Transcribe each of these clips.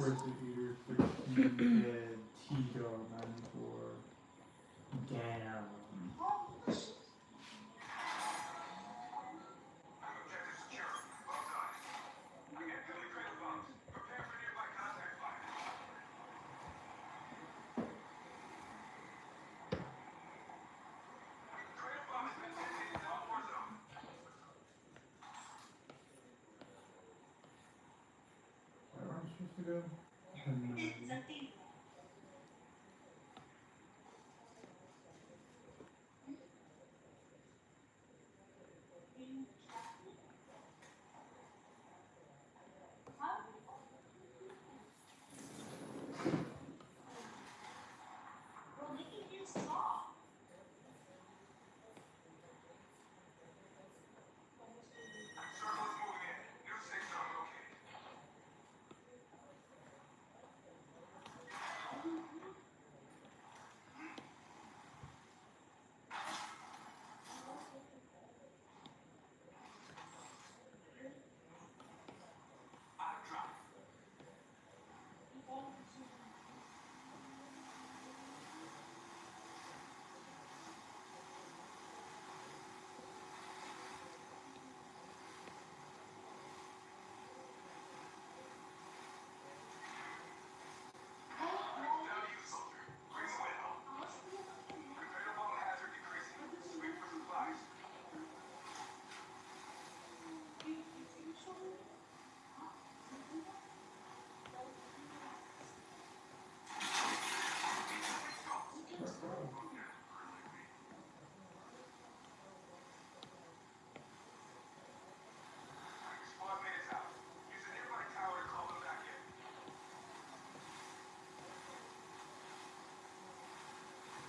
Forces Eater 13 Dead T-Dog 94. Damn. Where am I supposed to go?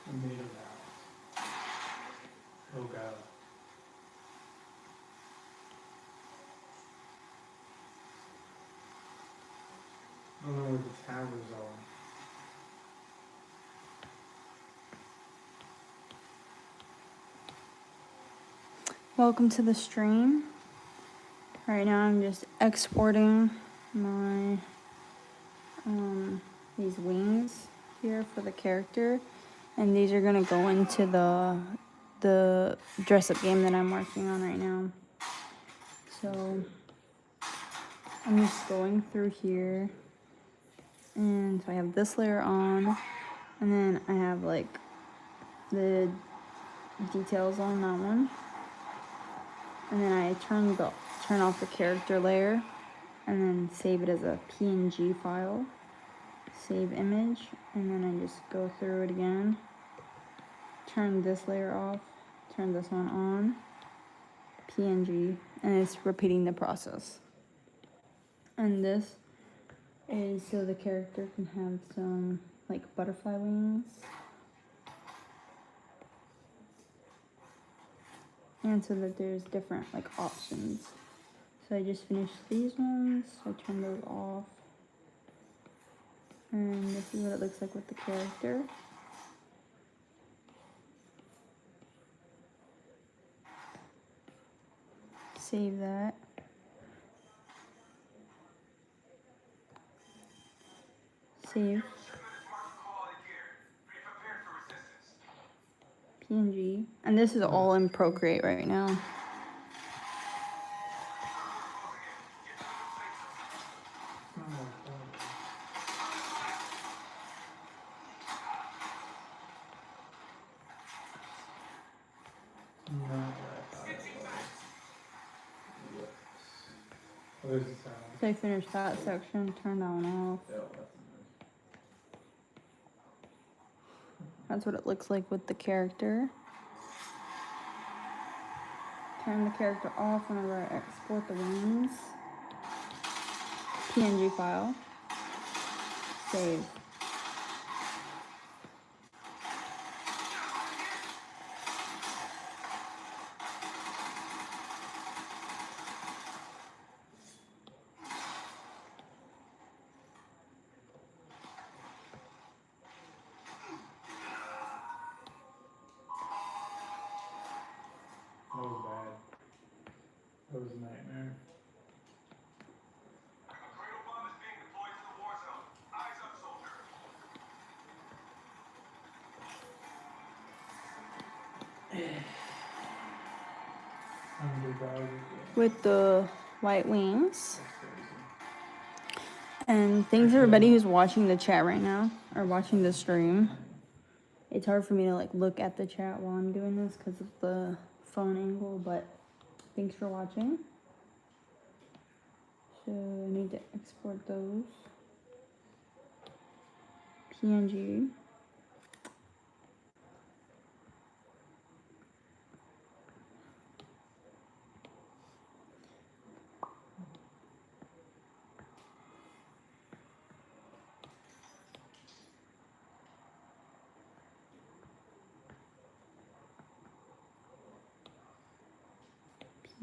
I made it out. Oh god. I don't know where the towers are. Welcome to the stream. Right now I'm just exporting my these wings here for the character, and these are gonna go into the dress-up game that I'm working on right now. So I'm just going through here, and so I have this layer on, and then I have like the details on that one, and then I turn off the character layer, and then save it as a PNG file. Save image, and then I just go through it again. Turn this layer off, turn this one on, PNG, and it's repeating the process. And this is so the character can have some like butterfly wings. And so that there's different like options. So I just finished these ones, I turn those off. And this is what it looks like with the character. Save that. Save. PNG. And this is all in Procreate right now. So I finished that section, turn that one off. That's what it looks like with the character. Turn the character off whenever I export the wings. PNG file. Save. That was bad. That was a nightmare. with the white wings. And thanks everybody who's watching the chat right now or watching the stream. It's hard for me to like look at the chat while I'm doing this because of the phone angle, but thanks for watching. So I need to export those. PNG.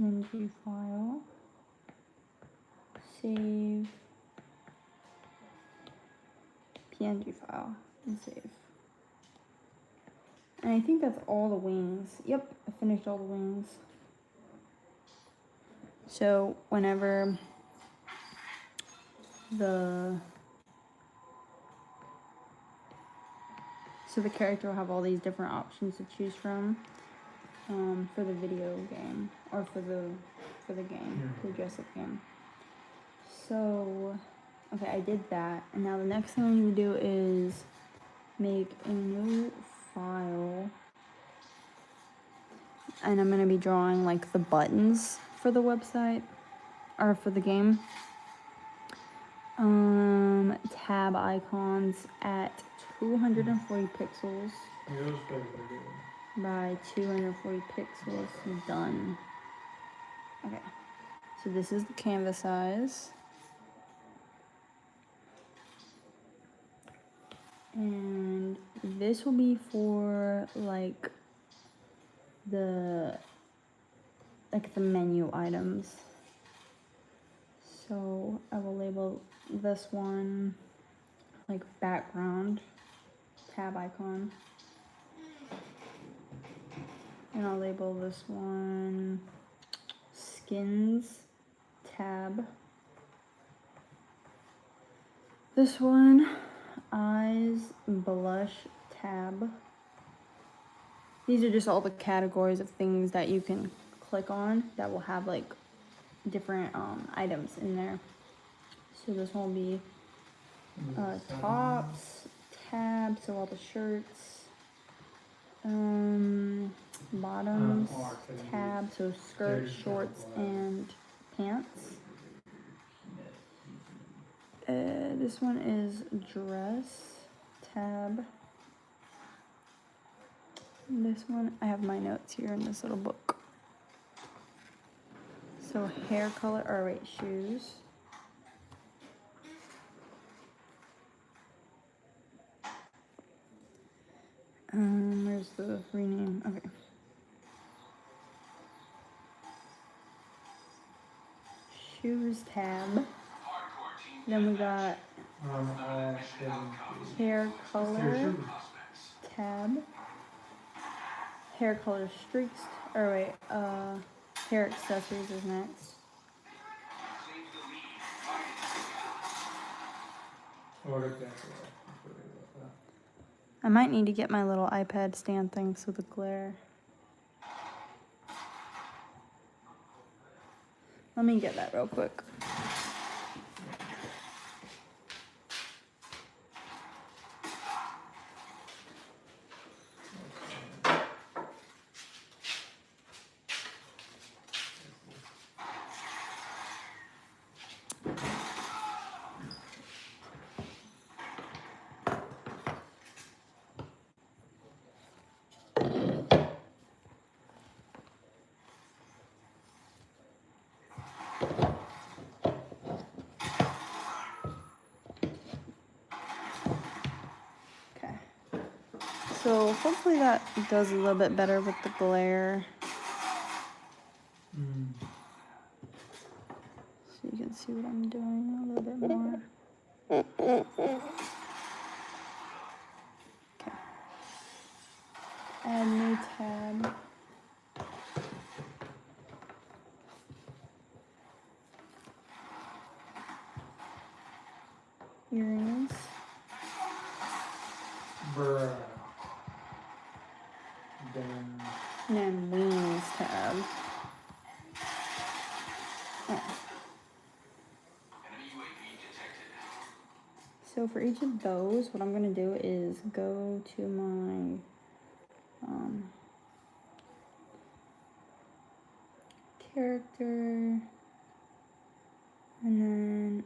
PNG file. Save. PNG file and save. And I think that's all the wings. Yep, I finished all the wings. So whenever the character will have all these different options to choose from for the video game or for the game, the dress up game. So okay, I did that, and now the next thing I need to do is make a new file, and I'm gonna be drawing like the buttons for the website or for the game. Tab icons at 240 pixels by 240 pixels. Done. Okay, so this is the canvas size. And this will be for like the menu items. So I will label this one like background tab icon. And I'll label this one skins tab. This one eyes blush tab. These are just all the categories of things that you can click on that will have like different items in there. So this one will be tops tab, so all the shirts. Bottoms tab, so skirts, shorts, and pants. This one is dress tab. This one, I have my notes here in this little book. So hair color, or wait, shoes. Where's the rename? Okay. Shoes tab. Then we got hair color tab. Hair color streaks, or wait, hair accessories is next. I might need to get my little iPad stand thing so the glare. Let me get that real quick. So hopefully that does a little bit better with the glare. So you can see what I'm doing a little bit more. Okay. Add new tab. Earrings. Bruh. And then wings tab. So for each of those, what I'm gonna do is go to my character, and then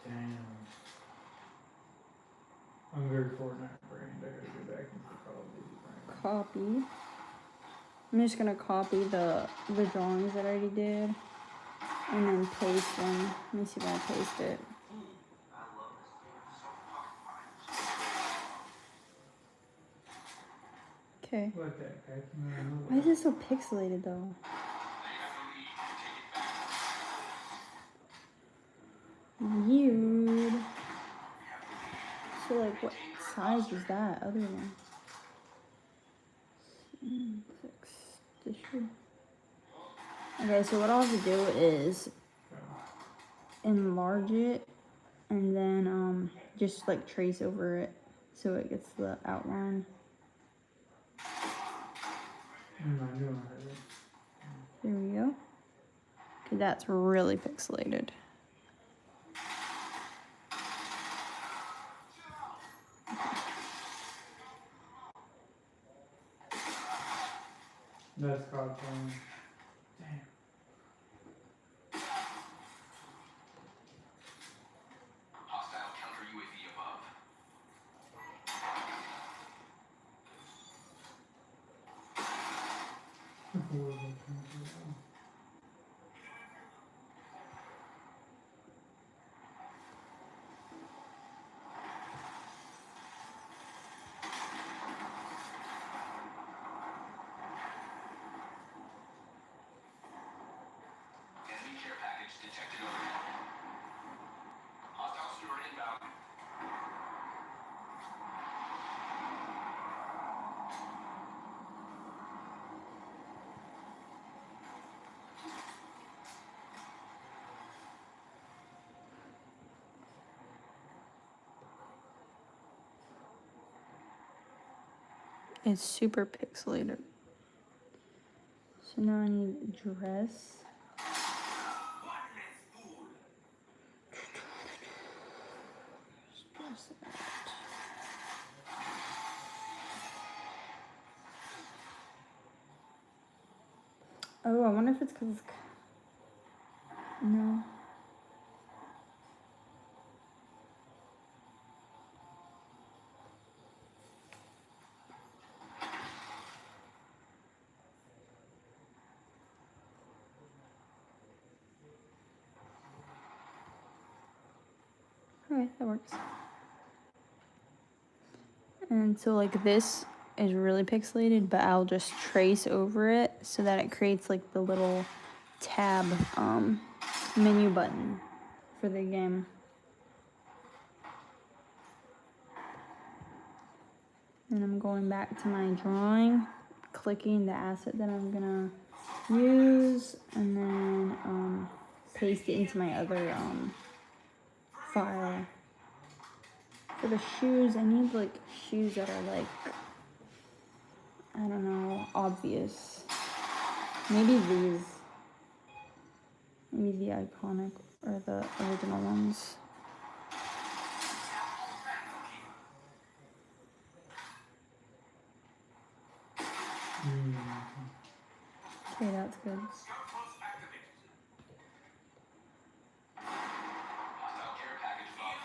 Damn. I'm very Fortnite brained. I gotta go back into Call of Duty brain. copy. I'm just gonna copy the drawings that I already did, and then paste them. Let me see if I paste it. Okay. What the heck? No, Why is it so pixelated though? Weird. So like, what size is that other one? 6. This should. Okay, so what I'll have to do is enlarge it, and then just like trace over it so it gets the outline. I knew I had it. There we go. Okay, that's really pixelated. That's called playing. Damn. Hostile counter UAV above. Enemy care package detected overhead. Hostile Steward inbound. It's super pixelated. So now I need dress. Dress it. Oh, I wonder if it's because it's. No. Okay, that works. And so like this is really pixelated, but I'll just trace over it so that it creates like the little tab menu button for the game. And I'm going back to my drawing, clicking the asset that I'm gonna use, and then paste it into my other file. For the shoes, I need like shoes that are like, I don't know, obvious. Maybe these. Maybe the iconic or the original ones. Okay, that's good. Hostile care package above.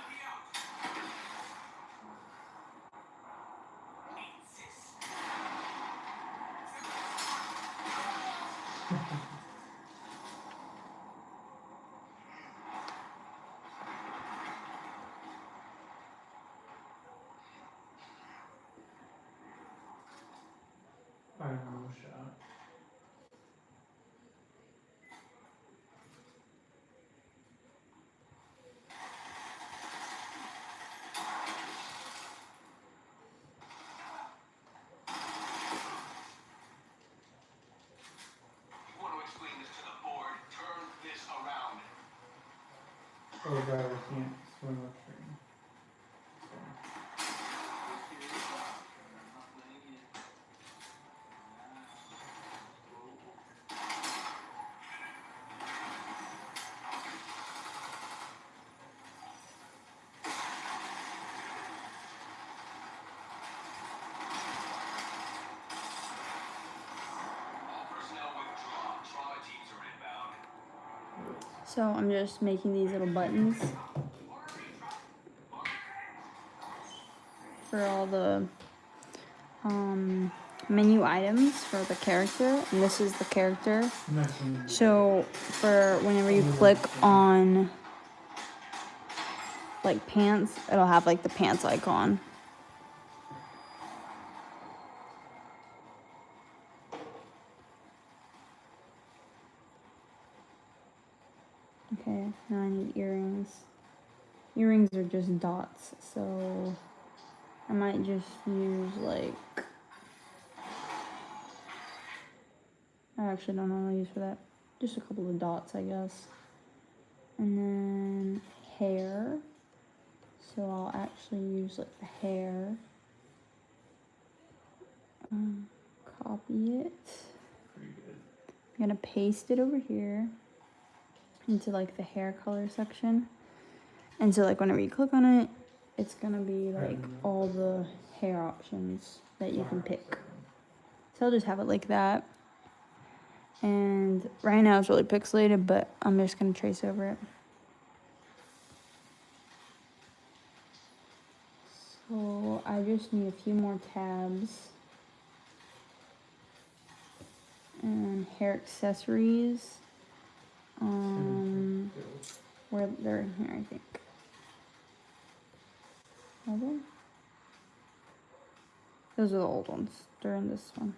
Final shot. You want to explain this to the board? Turn this around. Oh god, I can't swim upstream. So I'm just making these little buttons for all the menu items for the character, and this is the character. So for whenever you click on like pants, it'll have like the pants icon. Okay, now I need earrings. Earrings are just dots, so I might just use like, I actually don't know what to use for that. Just a couple of dots, I guess. And then hair. So I'll actually use like the hair. Copy it. I'm gonna paste it over here into like the hair color section. And so like whenever you click on it, it's gonna be like all the hair options that you can pick. So I'll just have it like that. And right now it's really pixelated, but I'm just gonna trace over it. So I just need a few more tabs. And hair accessories. Where they're in here, I think. Are they? Those are the old ones. They're in this one.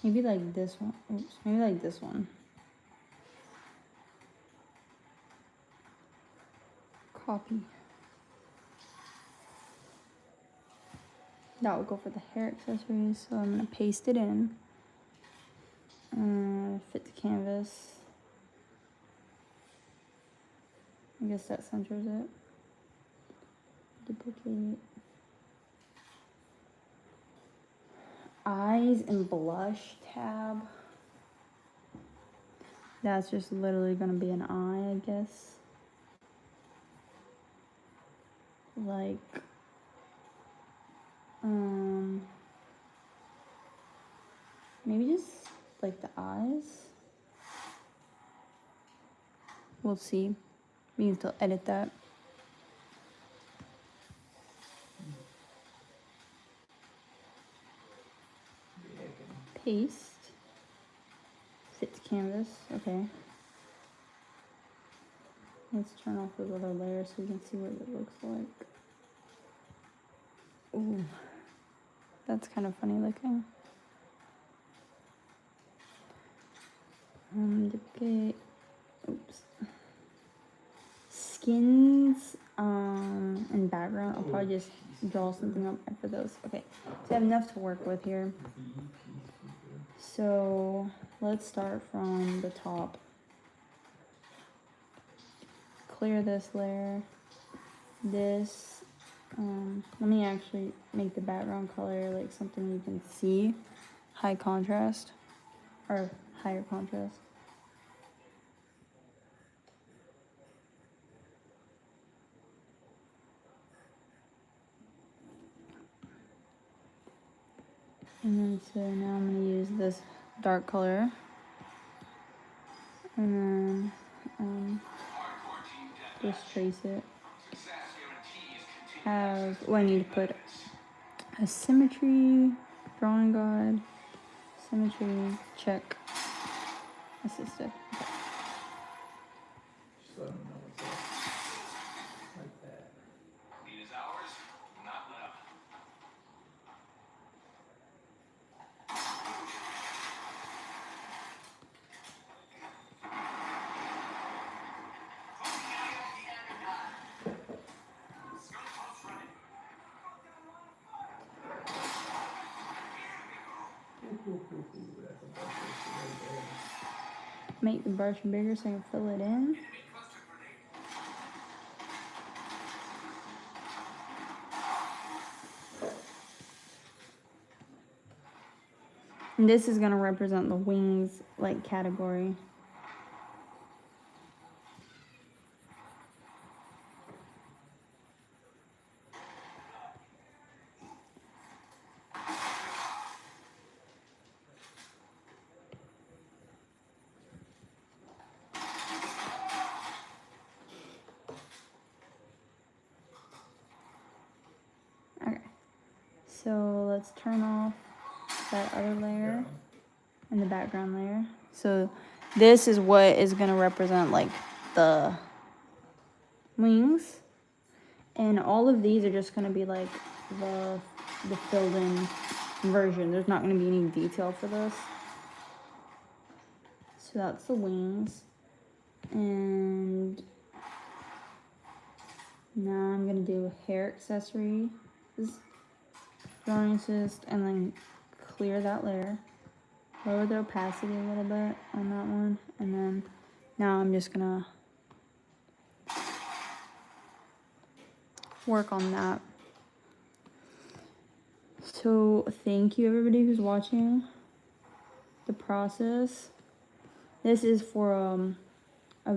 Maybe like this one. Oops, maybe like this one. Copy. That will go for the hair accessories. So I'm gonna paste it in. Fit to canvas. I guess that centers it. Duplicate. Eyes and blush tab. That's just literally gonna be an eye, I guess. Like, maybe just like the eyes. We'll see. We can still edit that. Paste. Fit to canvas. Okay. Let's turn off those other layers so we can see what it looks like. Ooh, that's kind of funny looking. Duplicate. Oops. Skins and background. I'll probably just draw something up for those. Okay, so I have enough to work with here. So let's start from the top. Clear this layer. This. Let me actually make the background color like something you can see. High contrast. Or higher contrast. And then so now I'm going to use this dark color. And then just trace it. Have, I need to put a symmetry, drawing guide, symmetry, check, assisted. Okay. Just let them know what's up. Like that. Lead is ours, not let up. That's a bunch of shit right Make the brush bigger so I can fill it in. And this is gonna represent the wings like category. Okay. So let's turn off that other layer and the background layer. So this is what is gonna represent like the wings. And all of these are just gonna be like the filled in version. There's not gonna be any detail for this. So that's the wings. And now I'm gonna do hair accessories, drawing assist, and then clear that layer. Lower the opacity a little bit on that one. And then now I'm just gonna work on that. So thank you everybody who's watching the process. This is for a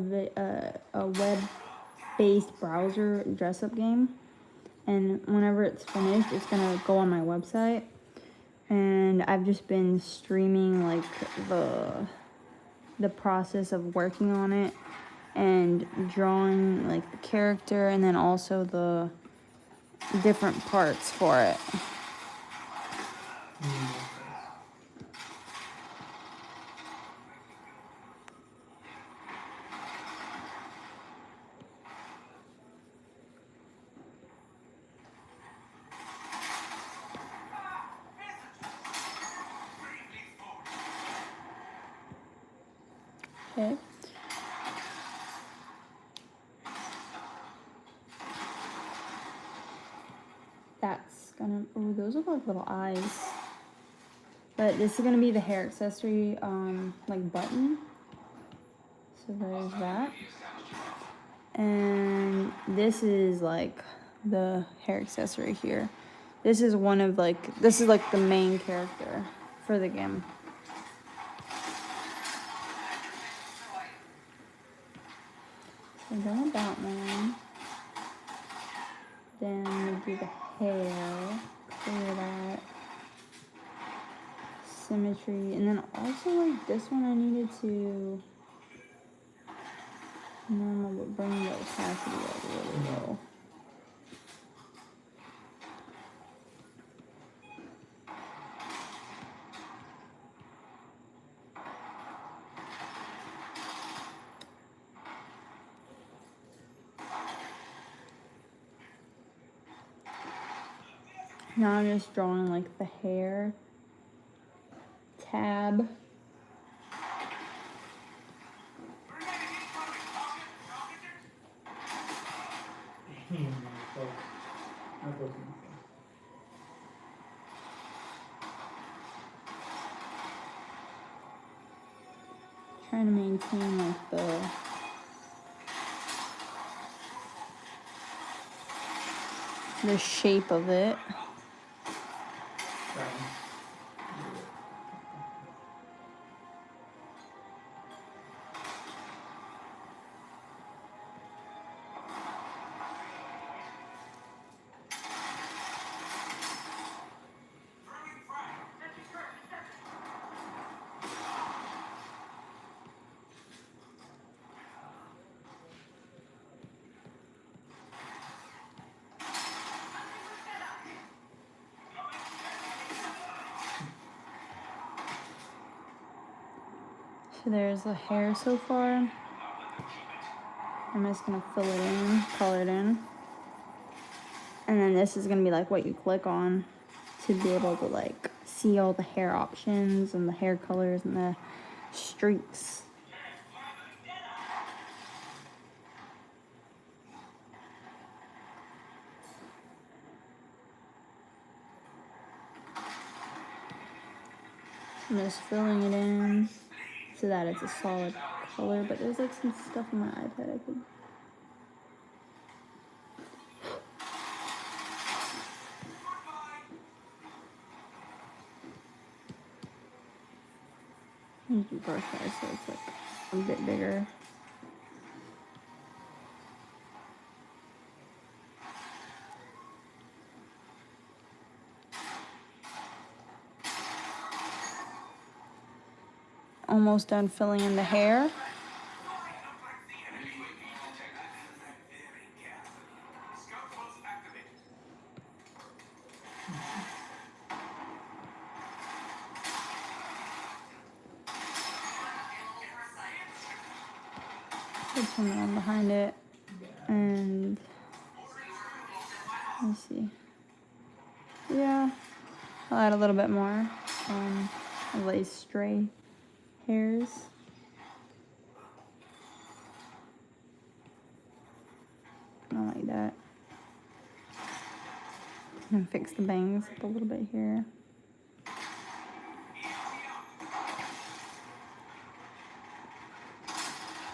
web-based browser dress-up game, and whenever it's finished, it's gonna go on my website. And I've just been streaming like the process of working on it and drawing like the character, and then also the different parts for it. Okay. That's gonna, oh, those look like little eyes. But this is gonna be the hair accessory, like button. So there's that. And this is like the hair accessory here. This is one of like, this is like the main character for the game. So done with that one. Then we do the hair, clear that. Symmetry, and then also like this one I needed to, no, but bring the opacity up really low. Now I'm just drawing like the hair tab. Trying to maintain like the shape of it. So there's the hair so far. I'm just gonna fill it in, color it in. And then this is gonna be like what you click on to be able to like see all the hair options and the hair colors and the streaks. I'm just filling it in so that it's a solid color, but there's like some stuff on my iPad I could. do both sides so it's like a bit bigger. Almost done filling in the hair. Put some on behind it, and let me see. Yeah, I'll add a little bit more lace stray hairs. I like that. And fix the bangs up a little bit here.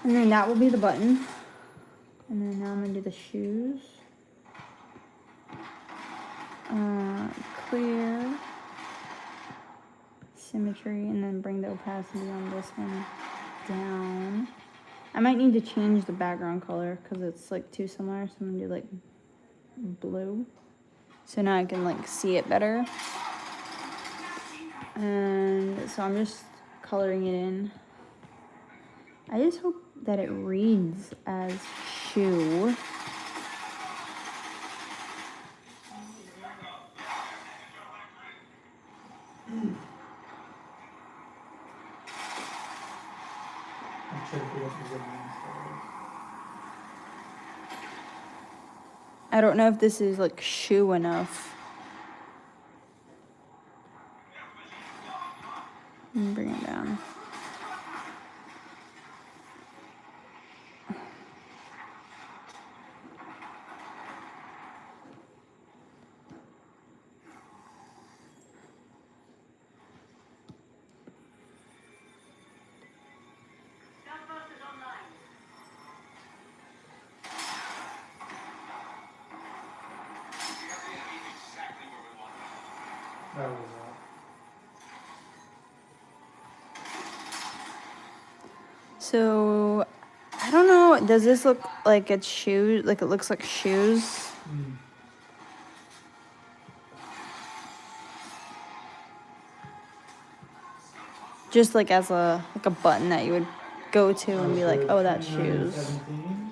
And then that will be the button. And then now I'm gonna do the shoes. Clear, symmetry, and then bring the opacity on this one down. I might need to change the background color because it's like too similar, so I'm gonna do like blue. So now I can like see it better. And so I'm just coloring it in. I just hope that it reads as shoe. I'm trying to figure out the good names for I don't know if this is like shoe enough. Bring it down. that was So I don't know. Does this look like it's shoes? Like it looks like shoes? Just like as a button that you would go to and be like, oh, that's shoes. 17s.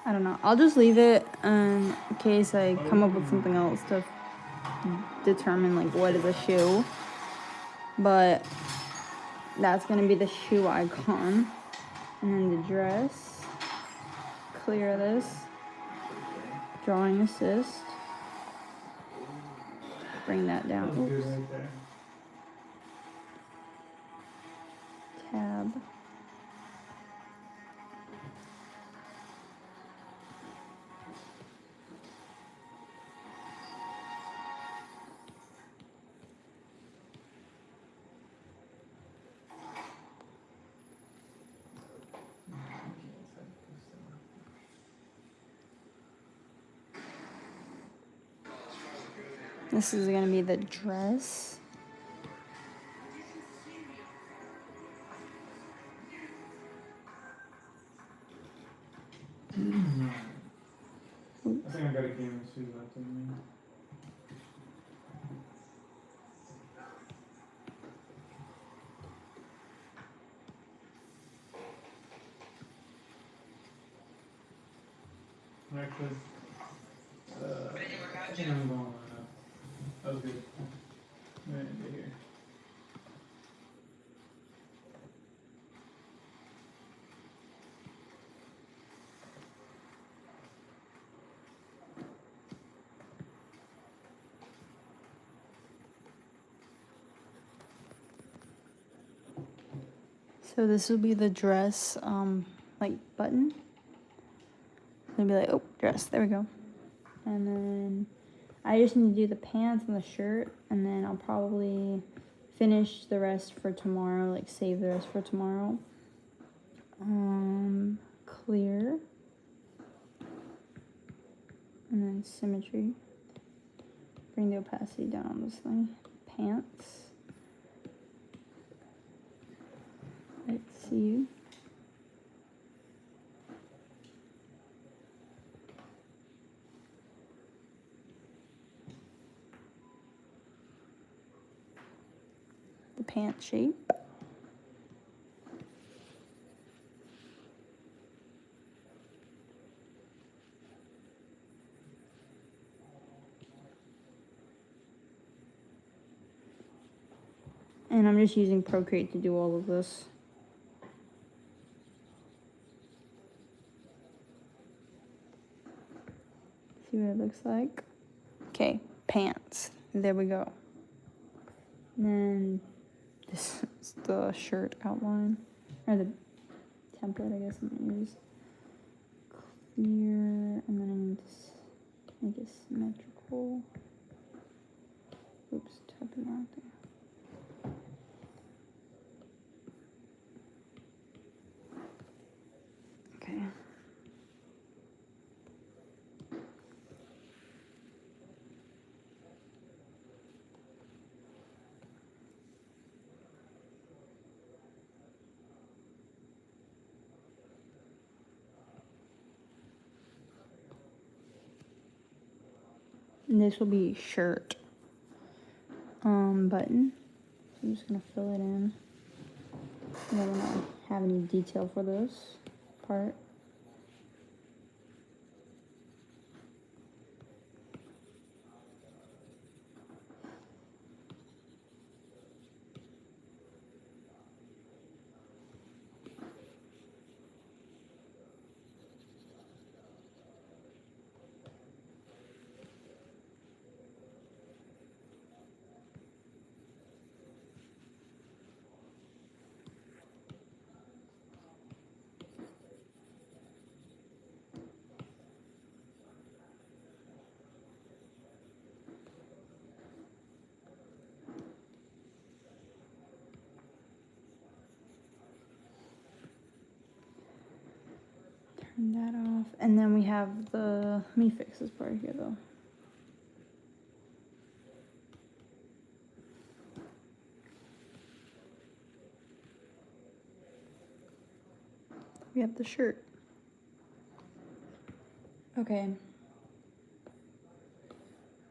I don't know. I'll just leave it in case I come up with something else to determine like what is a shoe. But that's gonna be the shoe icon. And then the dress. Clear this. Drawing assist. Bring that down. That's good Oops. right there. Tab. This is gonna be the dress. I think I got a game of shoes left in me. Actually, I think I'm going that was good. I'm gonna end it here. So this will be the dress, like button. It'll be like, oh, dress. There we go. And then I just need to do the pants and the shirt, and then I'll probably finish the rest for tomorrow, like save the rest for tomorrow. Clear. And then symmetry. bring the opacity down on this thing. Pants. Let's see. The pant shape. And I'm just using Procreate to do all of this. See what it looks like. Okay, pants. There we go. And then this is the shirt outline, or the template, I guess I'm gonna use. Clear, and then I need to make it symmetrical. Oops, typing wrong there. Okay. And this will be shirt button. So I'm just gonna fill it in. I don't want to have any detail for this part. Turn that off. And then we have the, let me fix this part here though. We have the shirt. Okay.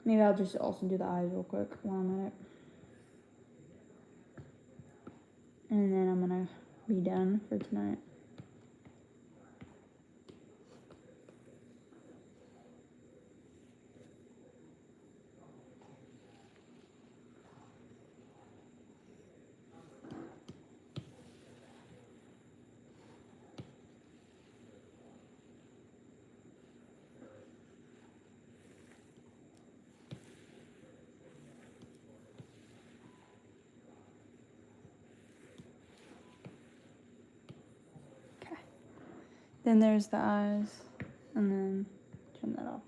Maybe I'll just also do the eyes real quick while I'm at it. And then I'm gonna be done for tonight. Then there's the eyes, and then turn that off.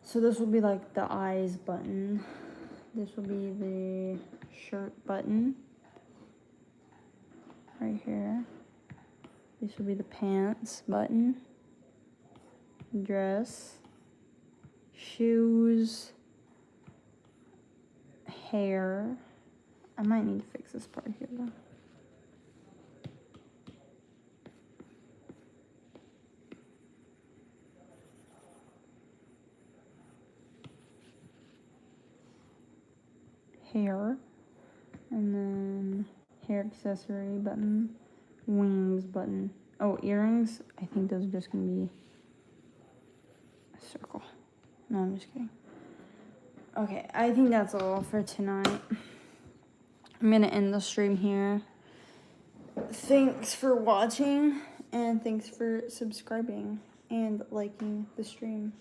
So this will be like the eyes button. This will be the shirt button right here. This will be the pants button, dress, shoes, hair. I might need to fix this part here though. Hair, and then hair accessory button, wings button. Oh, earrings. I think those are just gonna be a circle. No, I'm just kidding. Okay, I think that's all for tonight. I'm gonna end the stream here. Thanks for watching, and thanks for subscribing and liking the stream.